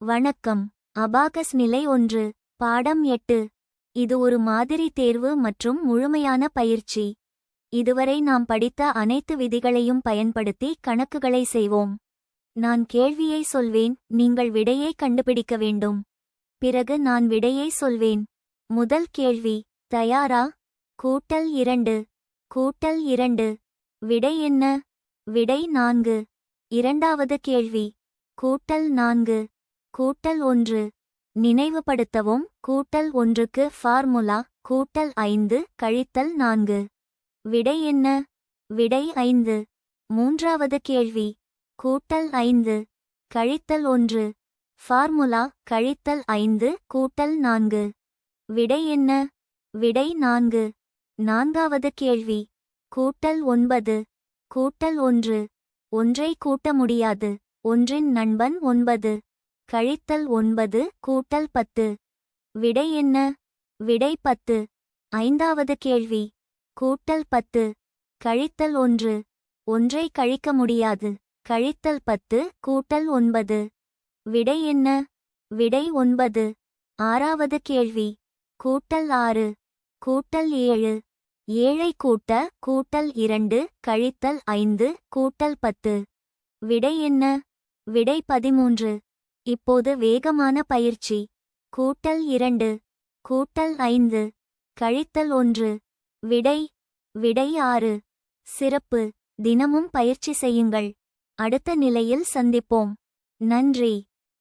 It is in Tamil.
வணக்கம். அபாகஸ் நிலை 1. பாடம் 8. இது ஒரு மாதிரி தேர்வு மற்றும் முழுமையான பயிற்சி. இதுவரை நாம் படித்த அனைத்து விதிகளையும் பயன்படுத்தி கணக்குகளை செய்வோம். நான் கேள்வியை சொல்வேன், நீங்கள் விடையை கண்டுபிடிக்க வேண்டும். பிறகு நான் விடையை சொல்வேன். முதல் கேள்வி, தயாரா? கூட்டல் 2. கூட்டல் 2. விடை என்ன? விடை 4. இரண்டாவது கேள்வி, கூட்டல் 4. கூட்டல் 1. நினைவுபடுத்தவும், கூட்டல் 1க்கு ஃபார்முலா கூட்டல் 5 கழித்தல் 4. விடை என்ன? விடை 5. மூன்றாவது கேள்வி, கூட்டல் 5 கழித்தல் 1. ஃபார்முலா கழித்தல் 5 கூட்டல் 4. விடை என்ன? விடை 4. நான்காவது கேள்வி, கூட்டல் 9 கூட்டல் 1. ஒன்றை கூட்ட முடியாது. ஒன்றின் நண்பன் 9 கழித்தல் 9 கூட்டல் 10. விடை என்ன? விடை 10. ஐந்தாவது கேள்வி, கூட்டல் 10 கழித்தல் 1. ஒன்றை கழிக்க முடியாது. கழித்தல் 10 கூட்டல் 9. விடை என்ன? விடை 9. ஆறாவது கேள்வி, கூட்டல் 6 கூட்டல் 7. 7ஐ கூட்ட கூட்டல் 2 கழித்தல் 5 கூட்டல் 10. விடை என்ன? விடை 13. இப்போது வேகமான பயிற்சி. கூட்டல் 2 கூட்டல் 5 கழித்தல் 1. விடை? விடை 6. சிறப்பு. தினமும் பயிற்சி செய்யுங்கள். அடுத்த நிலையில் சந்திப்போம். நன்றி.